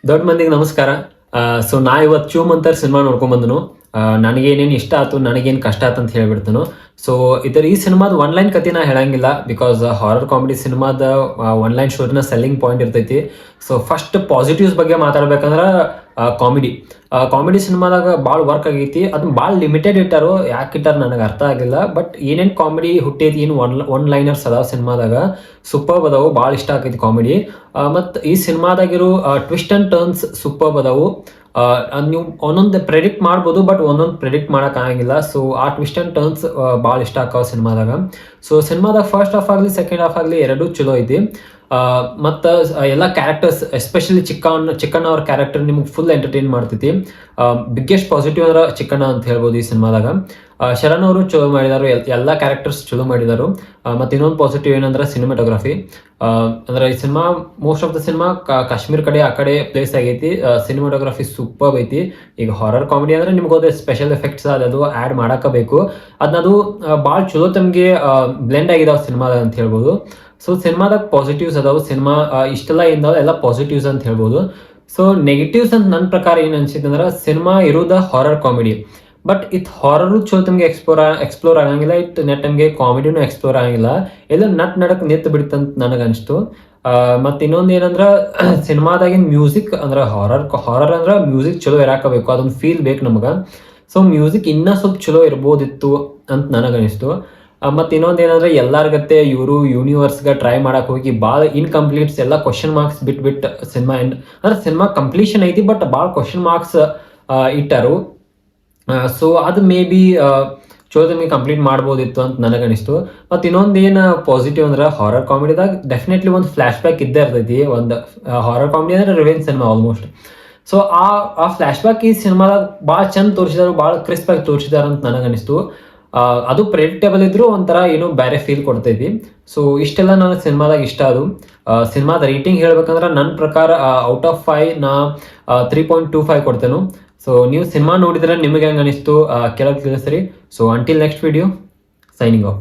ದೊಡ್ಡ ಮಂದಿಗೆ ನಮಸ್ಕಾರ. ಸೊ ನಾ ಇವತ್ತು ಚೂಮಂತರ್ ಸಿನಿಮಾ ನೋಡ್ಕೊಂಡ್ ಬಂದನು. ನನಗೇನೇನು ಇಷ್ಟ ಆಯ್ತು, ನನಗೇನು ಕಷ್ಟ ಆಯ್ತು ಅಂತ ಹೇಳ್ಬಿಡ್ತನು. ಸೊ ಈ ಸಿನಿಮಾದ ಒನ್ ಲೈನ್ ಕತೆ ನಾ ಹೇಳಂಗಿಲ್ಲ, ಬಿಕಾಸ್ ಹಾರರ್ ಕಾಮಿಡಿ ಸಿನಿಮಾದ ಒನ್ ಲೈನ್ ಸ್ಟೋರಿನ ಸೆಲ್ಲಿಂಗ್ ಪಾಯಿಂಟ್ ಇರ್ತೈತಿ. ಸೊ ಫಸ್ಟ್ ಪಾಸಿಟಿವ್ಸ್ ಬಗ್ಗೆ ಮಾತಾಡ್ಬೇಕಂದ್ರೆ ಕಾಮಿಡಿ ಸಿನಿಮಾದಾಗ ಭಾಳ ವರ್ಕ್ ಆಗೈತಿ. ಅದನ್ನ ಭಾಳ ಲಿಮಿಟೆಡ್ ಇಟ್ಟಾರು, ಯಾಕೆ ಇಟ್ಟಾರ ನನಗೆ ಅರ್ಥ ಆಗಿಲ್ಲ. ಬಟ್ ಏನೇನು ಕಾಮಿಡಿ ಹುಟ್ಟೈತಿ, ಏನು ಒನ್ ಲೈನರ್ಸ್ ಅದಾವ ಸಿನಿಮಾದಾಗ ಸೂಪರ್ಬ್ ಅದಾವು, ಭಾಳ ಇಷ್ಟ ಆಗೈತಿ ಕಾಮಿಡಿ. ಮತ್ತು ಈ ಸಿನಿಮಾದಾಗಿರೋ ಟ್ವಿಸ್ಟ್ ಆ್ಯಂಡ್ ಟರ್ನ್ಸ್ ಸೂಪರ್ಬ್ ಅದಾವು. ನೀವು ಒಂದೊಂದು ಪ್ರೆಡಿಕ್ಟ್ ಮಾಡ್ಬೋದು, ಬಟ್ ಒಂದೊಂದು ಪ್ರೆಡಿಕ್ಟ್ ಮಾಡಕ್ ಆಗಂಗಿಲ್ಲ. ಸೊ ಆ ಟ್ವಿಸ್ಟ್ ಆ್ಯಂಡ್ ಟರ್ನ್ಸ್ ಭಾಳ ಇಷ್ಟ ಆಕಾವ ಸಿನಿಮಾದಾಗ. ಸೊ ಸಿನಿಮಾದಾಗ ಫಸ್ಟ್ ಹಾಫ್ ಆಗಲಿ ಸೆಕೆಂಡ್ ಹಾಫ್ ಆಗಲಿ ಎರಡೂ ಚಲೋ ಐತಿ. ಮತ್ತು ಎಲ್ಲ ಕ್ಯಾರೆಕ್ಟರ್ಸ್, ಎಸ್ಪೆಷಲಿ ಚಿಕ್ಕಣ್ಣ ಅವ್ರ ಕ್ಯಾರೆಕ್ಟರ್ ನಿಮ್ಗೆ ಫುಲ್ ಎಂಟರ್ಟೈನ್ ಮಾಡ್ತೈತಿ. ಬಿಗ್ಗೆಸ್ಟ್ ಪಾಸಿಟಿವ್ ಅಂದ್ರೆ ಚಿಕ್ಕಣ್ಣ ಅಂತ ಹೇಳ್ಬೋದು ಈ ಸಿನಿಮಾದಾಗ. ಶರಣ್ ಅವರು ಚಲೋ ಮಾಡಿದಾರು, ಎಲ್ಲ ಕ್ಯಾರೆಕ್ಟರ್ಸ್ ಚಲೋ ಮಾಡಿದಾರು. ಮತ್ತು ಇನ್ನೊಂದು ಪಾಸಿಟಿವ್ ಏನಂದ್ರೆ ಸಿನಿಮಾಟೋಗ್ರಫಿ. ಅಂದ್ರೆ ಈ cinema most of the cinema Kashmir ಕಡೆ ಆ ಕಡೆ ಪ್ಲೇಸ್ ಆಗೈತಿ. ಸಿನಿಮಾಟೋಗ್ರಫಿ ಸೂಪರ್ ಐತಿ. ಈಗ ಹಾರರ್ ಕಾಮಿಡಿ ಅಂದ್ರೆ ನಿಮ್ಗೆ ಹೋದ ಸ್ಪೆಷಲ್ ಎಫೆಕ್ಟ್ಸ್ ಅದು ಆ್ಯಡ್ ಮಾಡಾಕಬೇಕು. ಅದನ್ನದು ಭಾಳ ಚಲೋ ತಮಗೆ ಬ್ಲೆಂಡ್ ಆಗಿದಾವ ಸಿನಿಮಾದಾಗ ಅಂತ ಹೇಳ್ಬೋದು. ಸೊ ಸಿನಿಮಾದಾಗ ಪಾಸಿಟಿವ್ಸ್ ಅದಾವು. ಸಿನಿಮಾ ಇಷ್ಟೆಲ್ಲ ಏನಿದಾವೆ ಎಲ್ಲ ಪಾಸಿಟಿವ್ಸ್ ಅಂತ ಹೇಳ್ಬೋದು. ಸೊ ನೆಗೆಟಿವ್ಸ್ ಅಂತ ನನ್ನ ಪ್ರಕಾರ ಏನು ಅನ್ಸಿತ್ತು ಅಂದ್ರೆ, ಸಿನಿಮಾ ಇರೋದ ಹಾರರ್ ಕಾಮಿಡಿ, ಬಟ್ ಇದು ಹಾರರು ಚಲೋ ತಮಗೆ ಎಕ್ಸ್ಪ್ಲೋರ್ ಆಗಂಗಿಲ್ಲ. ನೆಟ್ ನಮಗೆ ಕಾಮಿಡಿನೂ ಎಕ್ಸ್ಪ್ಲೋರ್ ಆಗಂಗಿಲ್ಲ, ಎಲ್ಲ ನಡಕ್ ನಿಂತು ಬಿಡುತ್ತಂತ ನನಗೆ ಅನಿಸ್ತು. ಮತ್ತು ಇನ್ನೊಂದು ಏನಂದ್ರೆ ಸಿನಿಮಾದಾಗಿನ ಮ್ಯೂಸಿಕ್ ಅಂದ್ರೆ ಹಾರರ್ ಅಂದ್ರೆ ಮ್ಯೂಸಿಕ್ ಚಲೋ ಇರಾಕಬೇಕು, ಅದೊಂದು ಫೀಲ್ ಬೇಕು ನಮಗೆ. ಸೊ ಮ್ಯೂಸಿಕ್ ಇನ್ನೂ ಸ್ವಲ್ಪ ಚಲೋ ಇರ್ಬೋದಿತ್ತು ಅಂತ ನನಗನಿಸ್ತು. ಮತ್ತು ಇನ್ನೊಂದು ಏನಂದ್ರೆ ಎಲ್ಲಾರ್ಗತ್ತೆ ಇವರು ಯೂನಿವರ್ಸ್ಗೆ ಟ್ರೈ ಮಾಡಕ್ಕೆ ಹೋಗಿ ಭಾಳ ಇನ್ಕಂಪ್ಲೀಟ್ಸ್ ಎಲ್ಲ ಕ್ವಶನ್ ಮಾರ್ಕ್ಸ್ ಬಿಟ್ಟು ಸಿನಿಮಾ ಅಂದ್ರೆ ಸಿನಿಮಾ ಕಂಪ್ಲೀಷನ್ ಐತಿ, ಬಟ್ ಭಾಳ ಕ್ವಶನ್ ಮಾರ್ಕ್ಸ್ ಇಟ್ಟಾರು. ಸೊ ಅದು ಮೇ ಬಿ ಚಲೋ ತಮಗೆ ಕಂಪ್ಲೀಟ್ ಮಾಡ್ಬೋದಿತ್ತು ಅಂತ ನನಗನಿಸ್ತು. ಮತ್ತು ಇನ್ನೊಂದು ಏನು ಪಾಸಿಟಿವ್ ಅಂದ್ರೆ, ಹಾರರ್ ಕಾಮಿಡಿದಾಗ ಡೆಫಿನೆಟ್ಲಿ ಒಂದು ಫ್ಲ್ಯಾಶ್ ಬ್ಯಾಕ್ ಇದ್ದೇ ಇರ್ತೈತಿ. ಒಂದು ಹಾರರ್ ಕಾಮಿಡಿ ಅಂದ್ರೆ ರಿವೆಂಜ್ ಸಿನಿಮಾ ಆಲ್ಮೋಸ್ಟ್. ಸೊ ಆ ಫ್ಲ್ಯಾಶ್ ಬ್ಯಾಕ್ ಈ ಸಿನಿಮಾದಾಗ ಭಾಳ ಚಂದ ತೋರಿಸಿದಾರು, ಭಾಳ ಕ್ರಿಸ್ಪ್ ಆಗಿ ತೋರಿಸಿದಾರೆ ಅಂತ ನನಗನಿಸ್ತು. ಅದು ಪ್ರೆಡಿಕ್ಟೇಬಲ್ ಇದ್ರು ಒಂಥರ ಏನೋ ಬೇರೆ ಫೀಲ್ ಕೊಡ್ತೈತಿ. ಸೊ ಇಷ್ಟೆಲ್ಲ ನನಗೆ ಸಿನಿಮಾದಾಗ ಇಷ್ಟ. ಅದು ಸಿನಿಮಾದ ರೇಟಿಂಗ್ ಹೇಳ್ಬೇಕಂದ್ರೆ ನನ್ನ ಪ್ರಕಾರ ಔಟ್ ಆಫ್ 5 ನಾ 3.25 ಕೊಡ್ತೇನೆ. ಸೊ ನೀವು ಸಿನಿಮಾ ನೋಡಿದ್ರೆ ನಿಮಗೆ ಹೆಂಗೆ ಅನಿಸ್ತು ಕೆಳಗೆ ತಿಳಿಸ್ರಿ. So until next video, signing off.